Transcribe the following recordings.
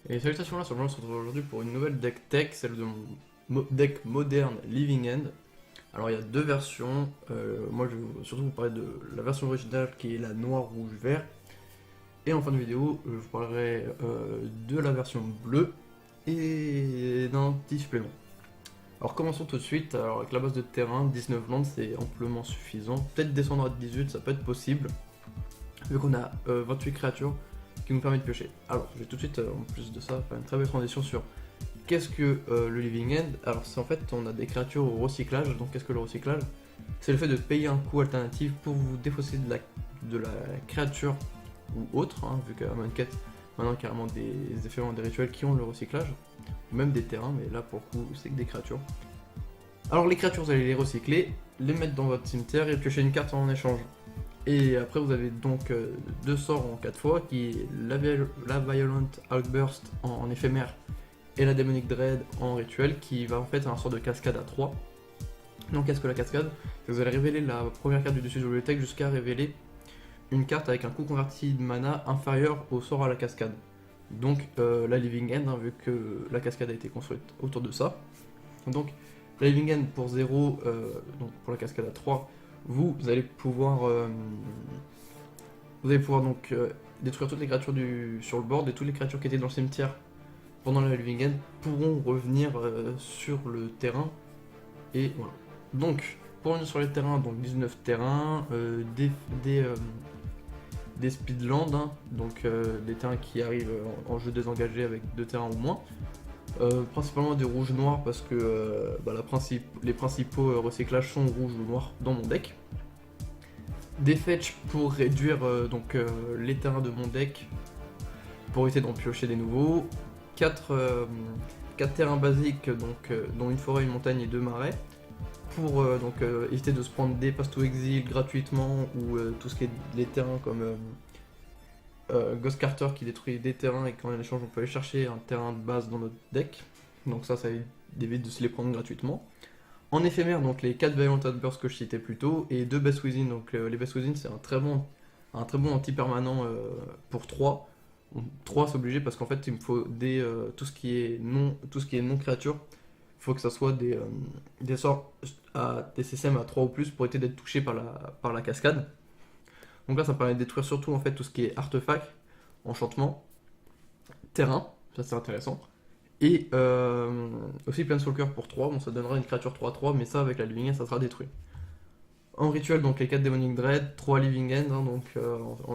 Et salutations là, sur le se retrouve aujourd'hui pour une nouvelle deck tech, celle de mon deck moderne Living End. Alors il y a deux versions, moi je vais surtout vous parler de la version originale qui est la noire, rouge, vert. Et en fin de vidéo, je vous parlerai de la version bleue et d'un petit supplément. Alors commençons tout de suite, alors avec la base de terrain, 19 landes c'est amplement suffisant. Peut-être descendre à 18, ça peut être possible, vu qu'on a 28 créatures qui nous permet de piocher. Alors, je vais tout de suite, en plus de ça, faire une très belle transition sur qu'est-ce que le Living End. Alors, c'est en fait, on a des créatures au recyclage. Donc, qu'est-ce que le recyclage? C'est le fait de payer un coût alternatif pour vous défausser de la créature ou autre, hein, vu qu'à Manquette, maintenant, carrément des éphémères, des rituels qui ont le recyclage, ou même des terrains, mais là, pour le coup, c'est que des créatures. Alors, les créatures, vous allez les recycler, les mettre dans votre cimetière et piocher une carte en échange. Et après vous avez donc deux sorts en 4 fois, qui est la Violent Outburst en éphémère et la Demonic Dread en rituel, qui va en fait un sort de cascade à 3. Donc qu'est-ce que la cascade? Vous allez révéler la première carte du dessus de la bibliothèque jusqu'à révéler une carte avec un coût converti de mana inférieur au sort à la cascade. Donc la Living End, hein, vu que la cascade a été construite autour de ça. Donc la Living End pour 0, donc pour la cascade à 3, vous allez pouvoir donc détruire toutes les créatures sur le board, et toutes les créatures qui étaient dans le cimetière pendant la Living End pourront revenir sur le terrain. Et voilà. Donc pour revenir sur les terrains, donc 19 terrains, des speedlands, hein, donc des terrains qui arrivent en jeu désengagé avec 2 terrains ou moins. Principalement des rouges noirs parce que les principaux recyclages sont rouges ou noirs dans mon deck. Des fetch pour réduire les terrains de mon deck pour éviter d'en piocher des nouveaux. 4 terrains basiques, dont une forêt, une montagne et 2 marais, pour éviter de se prendre des passe to exil gratuitement, ou tout ce qui est les terrains comme Ghost Carter qui détruit des terrains et qu'en échange on peut aller chercher un terrain de base dans notre deck. Donc ça évite de se les prendre gratuitement. En éphémère, donc les 4 Violent Outbursts que je citais plus tôt, et 2 Best Within. Donc les Best Within c'est un très bon anti-permanent pour 3. 3 c'est obligé parce qu'en fait il me faut tout ce qui est non créature. Il faut que ça soit des sorts à TCSM à 3 ou plus pour éviter d'être touché par la cascade. Donc là ça permet de détruire surtout en fait tout ce qui est artefact, enchantement, terrain, ça c'est intéressant. Et aussi Planeswalker pour 3, bon ça donnera une créature 3-3, mais ça avec la Living End ça sera détruit. En rituel, donc les 4 Demonic Dread, 3 Living End, hein, donc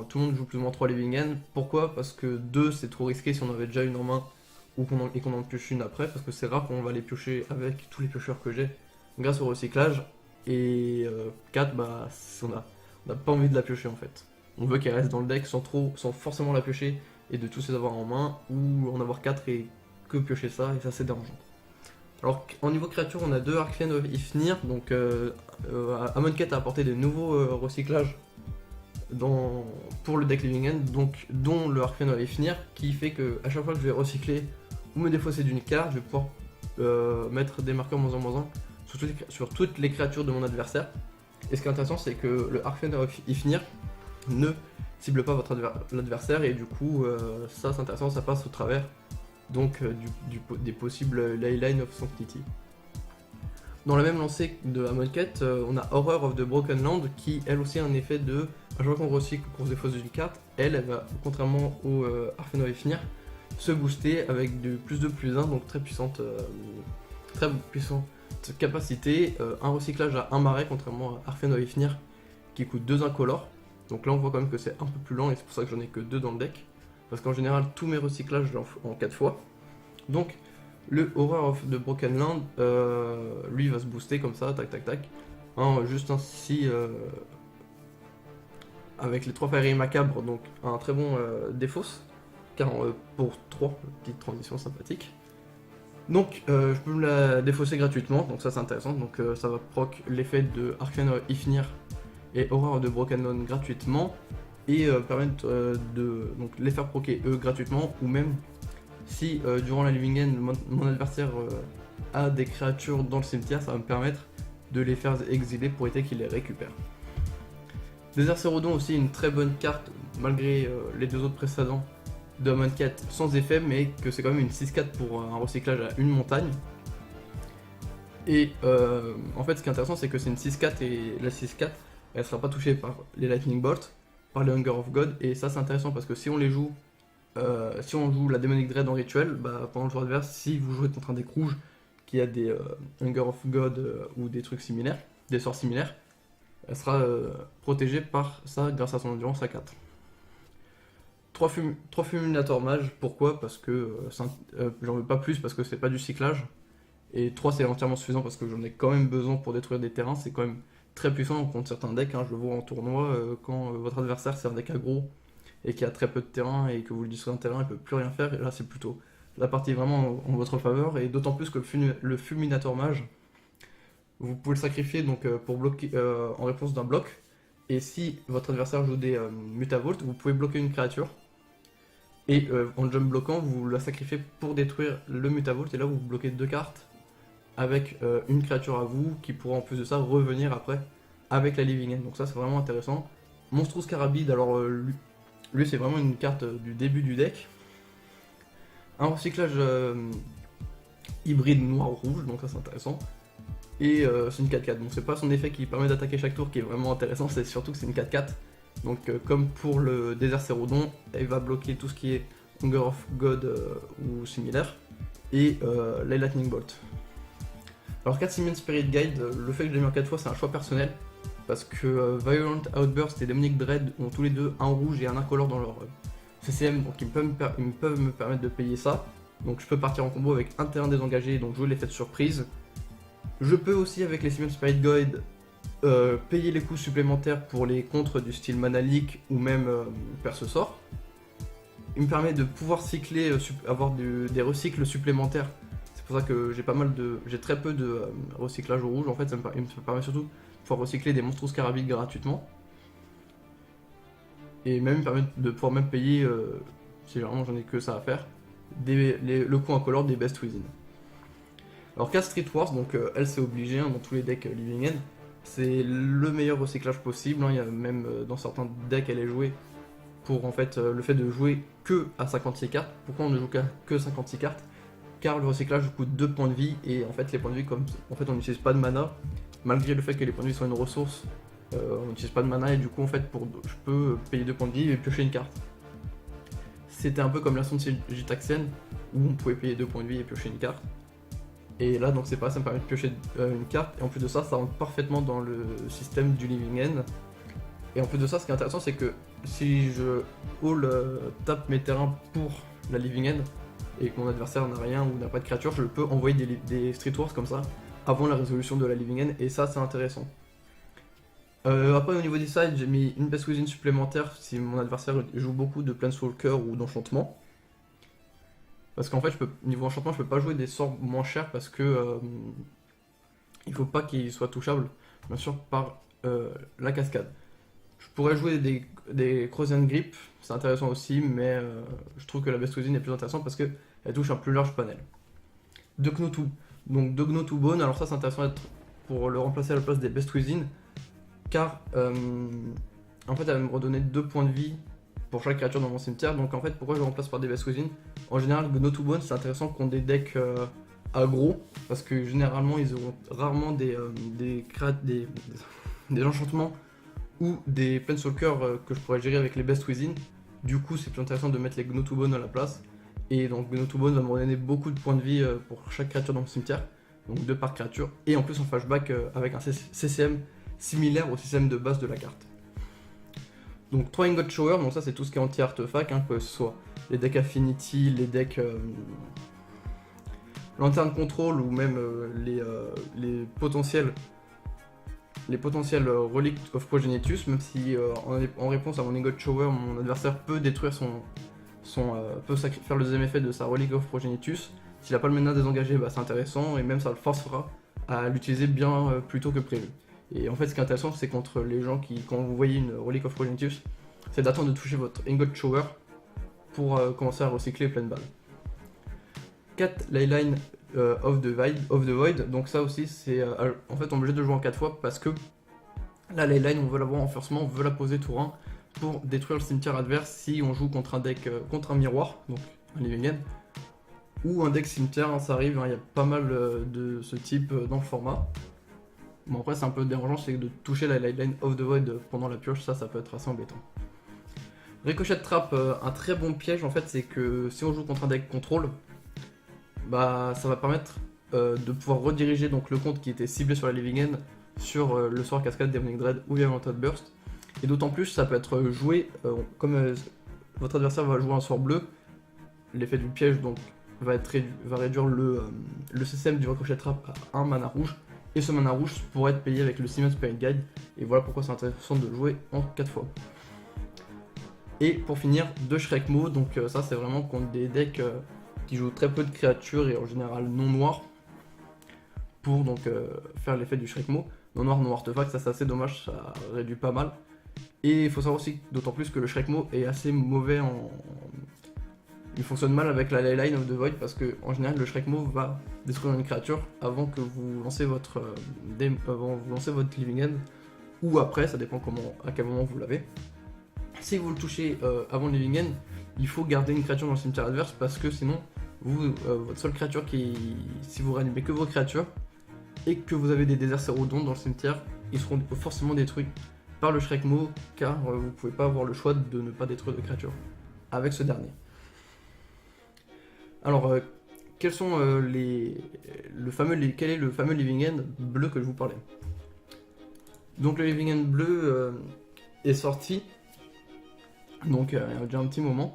tout le monde joue plus ou moins 3 Living End. Pourquoi? Parce que 2 c'est trop risqué si on avait déjà une en main et qu'on en pioche une après, parce que c'est rare qu'on va les piocher avec tous les piocheurs que j'ai grâce au recyclage. Et 4, on n'a pas envie de la piocher en fait. On veut qu'elle reste dans le deck sans forcément la piocher et de tous les avoir en main, ou en avoir 4 et que piocher ça, et ça c'est dérangeant. Alors en niveau créature, on a 2 Arcane of Ifnir, donc Amonkhet a apporté des nouveaux recyclages pour le deck Living End, donc dont le Arcane of Ifnir, qui fait que à chaque fois que je vais recycler ou me défausser d'une carte, je vais pouvoir mettre des marqueurs -1/-1 sur toutes les créatures de mon adversaire. Et ce qui est intéressant, c'est que le Arcane of Ifnir ne cible pas l'adversaire, et du coup ça c'est intéressant, ça passe au travers donc des possibles Leyline of Sanctity. Dans la même lancée de Amonkhet, on a Horror of the Broken Land, qui elle aussi a un effet de à chaque fois qu'on recycle, qu'on se défausse d'une carte, elle va, contrairement au Arcane of Ifnir, se booster avec du +2/+1, donc très puissante capacité. Un recyclage à 1 marais, contrairement à Arcane of Ifnir qui coûte 2 incolores. Donc là on voit quand même que c'est un peu plus lent, et c'est pour ça que j'en ai que 2 dans le deck, parce qu'en général tous mes recyclages je en 4 fois. Donc le Horror of the Broken Land, lui va se booster comme ça, tac tac tac, hein, juste ainsi avec les 3 Fairies Macabres, donc un très bon défausse, car pour 3, petite transition sympathique. Donc je peux me la défausser gratuitement, donc ça c'est intéressant, donc ça va proc l'effet de Arcane of Ifnir et Horror de Broken Land gratuitement, et permettre de les faire proquer eux gratuitement, ou même si durant la Living End mon adversaire a des créatures dans le cimetière, ça va me permettre de les faire exiler pour éviter qu'ils les récupèrent. Désert Cérodon aussi une très bonne carte malgré les 2 autres précédents, de Amonkhet sans effet, mais que c'est quand même une 6-4 pour un recyclage à une montagne. Et en fait, ce qui est intéressant, c'est que c'est une 6-4 et la 6-4, elle sera pas touchée par les Lightning Bolt, par les Hunger of God. Et ça, c'est intéressant parce que si on les joue, si on joue la Demonic Dread en rituel, bah, pendant le tour adverse, si vous jouez contre un deck rouge qui a des Hunger of God ou des trucs similaires, des sorts similaires, elle sera protégée par ça grâce à son endurance à 4. 3 Fulminator Mage, pourquoi? Parce que j'en veux pas plus parce que c'est pas du cyclage. Et 3 c'est entièrement suffisant parce que j'en ai quand même besoin pour détruire des terrains, c'est quand même très puissant contre certains decks, hein. Je le vois en tournoi, quand votre adversaire c'est un deck aggro et qui a très peu de terrain et que vous lui détruisez un terrain, il peut plus rien faire, et là c'est plutôt la partie vraiment en votre faveur, et d'autant plus que le Fulminator Mage, vous pouvez le sacrifier donc, pour bloquer en réponse d'un bloc, et si votre adversaire joue des Mutavault, vous pouvez bloquer une créature, et en jump bloquant, vous la sacrifiez pour détruire le Mutavault, et là vous bloquez 2 cartes avec une créature à vous qui pourra en plus de ça revenir après avec la Living End. Donc ça c'est vraiment intéressant. Monstrous Carabide, alors lui c'est vraiment une carte du début du deck. Un recyclage hybride noir-rouge, donc ça c'est intéressant. Et c'est une 4-4, donc c'est pas son effet qui permet d'attaquer chaque tour qui est vraiment intéressant, c'est surtout que c'est une 4-4. Donc comme pour le désert Cérodon, elle va bloquer tout ce qui est Hunger of God ou similaire, et les Lightning Bolt. Alors 4 Simian Spirit Guide, le fait que je l'ai mis en 4 fois c'est un choix personnel, parce que Violent Outburst et Demonic Dread ont tous les deux un rouge et un incolore dans leur CCM, donc ils peuvent me permettre de payer ça. Donc je peux partir en combo avec un terrain désengagé, donc jouer l'effet de surprise. Je peux aussi avec les Simian Spirit Guide payer les coups supplémentaires pour les contres du style Mana Leak ou même Perce Sort. Il me permet de pouvoir cycler, avoir des recycles supplémentaires. C'est pour ça que j'ai très peu de recyclage au rouge. En fait, il me permet surtout de pouvoir recycler des Monstrous Carabides gratuitement. Et même il me permet de pouvoir même payer, si vraiment j'en ai que ça à faire, le coup incolore des Best Within. Alors 4 Street Wars, donc elle c'est obligé hein, dans tous les decks Living End. C'est le meilleur recyclage possible, hein. Il y a même dans certains decks elle est jouée pour en fait le fait de jouer que à 56 cartes. Pourquoi on ne joue que 56 cartes? Car le recyclage coûte 2 points de vie, et en fait les points de vie, comme en fait on n'utilise pas de mana, malgré le fait que les points de vie sont une ressource, on n'utilise pas de mana, et du coup en fait je peux payer 2 points de vie et piocher une carte. C'était un peu comme la sonde Gitaxian où on pouvait payer 2 points de vie et piocher une carte. Et là donc c'est pas, ça me permet de piocher une carte, et en plus de ça, ça rentre parfaitement dans le système du Living End. Et en plus de ça, ce qui est intéressant, c'est que si je tape mes terrains pour la Living End, et que mon adversaire n'a rien ou n'a pas de créature, je peux envoyer des Street Wars comme ça, avant la résolution de la Living End, et ça c'est intéressant. Après au niveau des sides, j'ai mis une Best Within supplémentaire si mon adversaire joue beaucoup de Planeswalker ou d'enchantement. Parce qu'en fait, niveau enchantement, je peux pas jouer des sorts moins chers parce que il faut pas qu'ils soient touchables, bien sûr, par la cascade. Je pourrais jouer des Crozian Grip, c'est intéressant aussi, mais je trouve que la Best Within est plus intéressante parce qu'elle touche un plus large panel. De Gno to Bone, alors ça c'est intéressant pour le remplacer à la place des Best Within, car en fait elle va me redonner 2 points de vie pour chaque créature dans mon cimetière. Donc en fait, pourquoi je le remplace par des Best Within? En général, Gno to Bone c'est intéressant contre des decks aggro, parce que généralement ils auront rarement des enchantements ou des Planeswalkers que je pourrais gérer avec les Best Within. Du coup c'est plus intéressant de mettre les Gno to Bone à la place, et donc Gno to Bone va me redonner beaucoup de points de vie pour chaque créature dans mon cimetière, donc 2 par créature, et en plus en flashback avec un CCM similaire au système de base de la carte. Donc 3 Ingot Shower, donc ça c'est tout ce qui est anti-artefact, hein, que ce soit les decks Affinity, les decks Lantern Control, ou même les potentiels Relic of Progenitus, même si en réponse à mon Ingot Shower, mon adversaire peut détruire peut faire le deuxième effet de sa Relic of Progenitus. S'il n'a pas le mana désengagé, bah, c'est intéressant, et même ça le forcera à l'utiliser bien plus tôt que prévu. Et en fait, ce qui est intéressant, c'est contre les gens qui, quand vous voyez une Relic of Progenitus, c'est d'attendre de toucher votre Ingot Shower pour commencer à recycler pleine balle. 4 Leyline of the Void, donc ça aussi, c'est en fait on est obligé de jouer en 4 fois parce que la Leyline, on veut l'avoir en forcement, on veut la poser tour 1 pour détruire le cimetière adverse si on joue contre un deck, contre un miroir, donc un living end, ou un deck cimetière, hein, ça arrive, hein, il y a pas mal de ce type dans le format. Bon après c'est un peu dérangeant, c'est de toucher la Lifeline of the Void pendant la purge, ça peut être assez embêtant. Ricochet de trappe, un très bon piège en fait, c'est que si on joue contre un deck contrôle, bah ça va permettre de pouvoir rediriger donc le compte qui était ciblé sur la Living End sur le sort cascade, Demonic Dread ou Violent Burst. Et d'autant plus ça peut être joué, comme votre adversaire va jouer un sort bleu, l'effet du piège donc va réduire le système du Ricochet de trappe à 1 mana rouge. Et ce mana rouge pourrait être payé avec le Simon Spirit Guide. Et voilà pourquoi c'est intéressant de jouer en 4 fois. Et pour finir, 2 Shrekmo, donc ça c'est vraiment contre des decks qui jouent très peu de créatures et en général non noirs. Pour donc faire l'effet du Shrekmo. Non noir, non artefact, ça c'est assez dommage, ça réduit pas mal. Et il faut savoir aussi, d'autant plus que le Shrekmo est assez mauvais en... Il fonctionne mal avec la Leyline of the Void parce que en général le Shrekmo va détruire une créature avant que vous lancez votre Living End ou après, ça dépend à quel moment vous l'avez. Si vous le touchez avant le Living End, il faut garder une créature dans le cimetière adverse parce que sinon votre seule créature si vous réanimez que vos créatures et que vous avez des déserts Cérodons dans le cimetière, ils seront forcément détruits par le Shrekmo car vous pouvez pas avoir le choix de ne pas détruire de créatures avec ce dernier. Alors, quels sont quel est le fameux Living End bleu que je vous parlais? Donc le Living End bleu est sorti, donc il y a déjà un petit moment.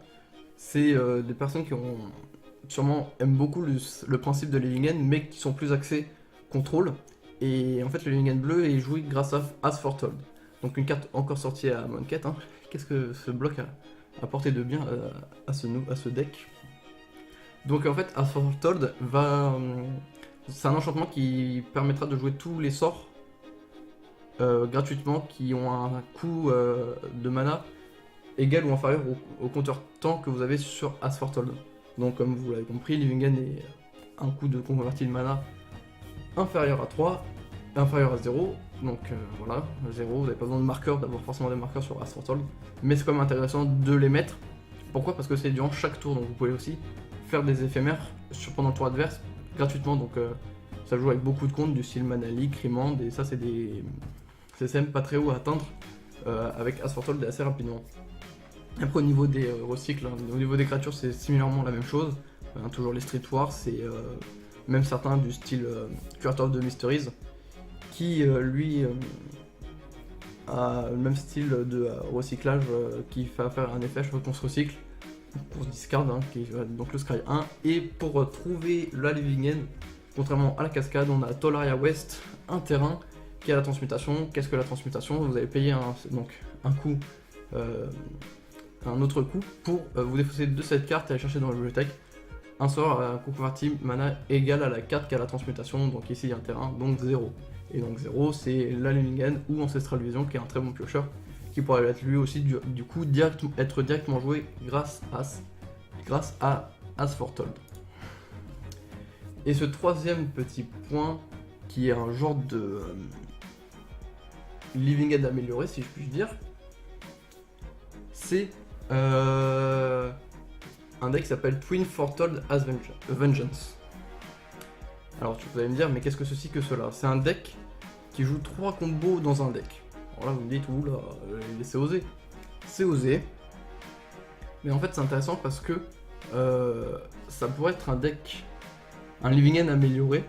C'est des personnes qui aiment beaucoup le principe de Living End, mais qui sont plus axées contrôle. Et en fait, le Living End bleu est joué grâce à As Foretold. Donc une carte encore sortie à Monkette. Hein. Qu'est-ce que ce bloc a apporté de bien à ce deck? Donc en fait, As Foretold c'est un enchantement qui permettra de jouer tous les sorts gratuitement qui ont un coût de mana égal ou inférieur au compteur temps que vous avez sur As Foretold. Donc comme vous l'avez compris, Living End est un coût de converti de mana inférieur à 3, inférieur à 0. Donc voilà, 0, vous n'avez pas besoin de marqueurs, d'avoir forcément des marqueurs sur As Foretold. Mais c'est quand même intéressant de les mettre. Pourquoi? Parce que c'est durant chaque tour, donc vous pouvez aussi faire des éphémères pendant le tour adverse gratuitement, donc ça joue avec beaucoup de comptes du style Manali, Crimand, et ça c'est des CSM pas très haut à atteindre avec As Foretold assez rapidement. Après au niveau des recycles, hein, au niveau des créatures c'est similairement la même chose, toujours les Street Wars, c'est même certains du style Curator of the Mysteries qui lui a le même style de recyclage qui va faire un effet qu'on se recycle pour discard, hein, qui est donc le Scry 1. Et pour trouver la Living End, contrairement à la cascade, on a Tolaria West, un terrain qui a la transmutation. Qu'est-ce que la transmutation? Vous allez payer un coût, un autre coût pour vous défausser de cette carte et aller chercher dans la bibliothèque un sort à coût converti mana égal à la carte qui a la transmutation. Donc ici il y a un terrain, donc 0. Et donc 0 c'est la Living End ou Ancestral Vision qui est un très bon piocheur, qui pourrait être lui aussi du coup être directement joué grâce à As Foretold. Et ce troisième petit point, qui est un genre de Living End amélioré si je puis dire, c'est un deck qui s'appelle Twin Foretold As Vengeance. Alors vous allez me dire, mais qu'est-ce que ceci que cela? C'est un deck qui joue 3 combos dans un deck. Alors là vous me dites, oula, c'est osé. C'est osé. Mais en fait c'est intéressant parce que ça pourrait être un Living End amélioré.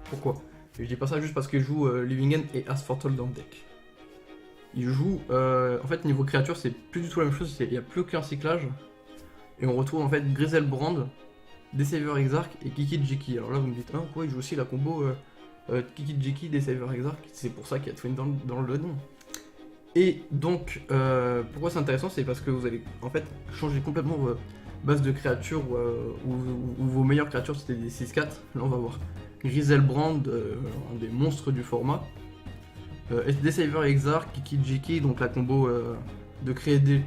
Pourquoi? Et je dis pas ça juste parce qu'il joue Living End et As Foretold dans le deck. Il joue, en fait niveau créature c'est plus du tout la même chose, il n'y a plus aucun cyclage. Et on retrouve en fait Griselbrand, Deceiver Exarch et Kiki Jiki. Alors là vous me dites, ah quoi, il joue aussi la combo Kiki Jiki, Deceiver Exarch, c'est pour ça qu'il y a Twin dans le nom. Et donc, pourquoi c'est intéressant, c'est parce que vous allez en fait changer complètement vos bases de créatures où vos meilleures créatures c'était des 6-4. Là on va voir Griselbrand, un des monstres du format, Deceiver Exarch, Kiki Jiki, donc la combo de créer des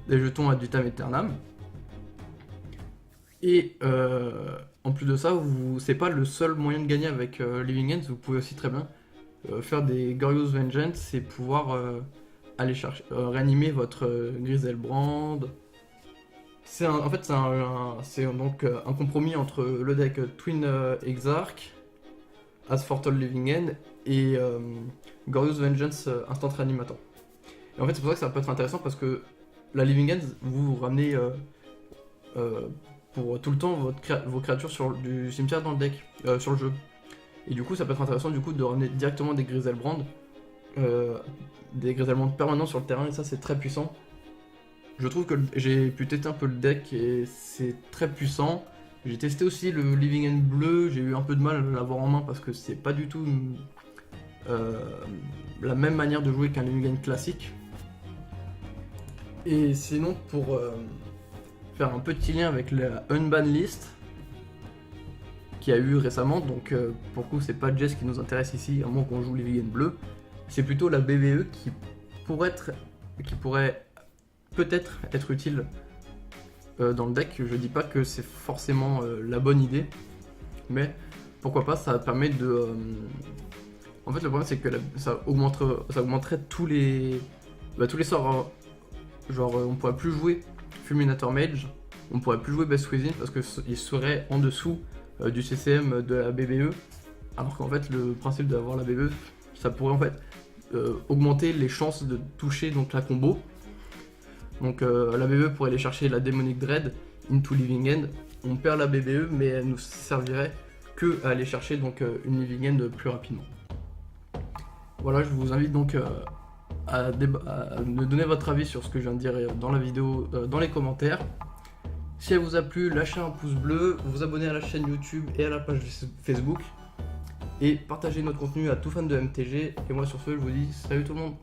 jetons ad vitam aeternam. Et en plus de ça, c'est pas le seul moyen de gagner avec Living Ends, vous pouvez aussi très bien faire des Glorious Vengeance et pouvoir aller chercher, réanimer votre Griselbrand. En fait, c'est donc un compromis entre le deck Twin Exarch, As for Tall Living End et Glorious Vengeance Instant Reanimator. Et en fait, c'est pour ça que ça peut être intéressant parce que la Living End, vous ramenez pour tout le temps vos créatures du cimetière dans le deck, sur le jeu. Et du coup, ça peut être intéressant du coup de ramener directement des Griselbrand, permanents sur le terrain, et ça c'est très puissant. Je trouve que j'ai pu tester un peu le deck et c'est très puissant. J'ai testé aussi le Living End bleu, j'ai eu un peu de mal à l'avoir en main parce que c'est pas du tout la même manière de jouer qu'un Living End classique. Et sinon, pour faire un petit lien avec la Unban List qui a eu récemment, donc pour le coup c'est pas Jess qui nous intéresse ici, à moins qu'on joue Living End bleu, c'est plutôt la BVE qui pourrait peut-être être utile dans le deck. Je dis pas que c'est forcément la bonne idée, mais pourquoi pas, ça permet de... En fait le problème c'est que ça augmenterait tous les sorts, genre on pourrait plus jouer Fulminator Mage, on pourrait plus jouer Best Within parce qu'il serait en dessous du CCM de la BBE, alors qu'en fait le principe d'avoir la BBE, ça pourrait en fait augmenter les chances de toucher donc la combo. Donc la BBE pourrait aller chercher la Demonic Dread into Living End, on perd la BBE mais elle nous servirait que à aller chercher donc une Living End plus rapidement. Voilà, je vous invite donc à me donner votre avis sur ce que je viens de dire dans la vidéo, dans les commentaires. Si elle vous a plu, lâchez un pouce bleu, vous abonnez à la chaîne YouTube et à la page Facebook, et partagez notre contenu à tout fan de MTG. Et moi sur ce, je vous dis salut tout le monde.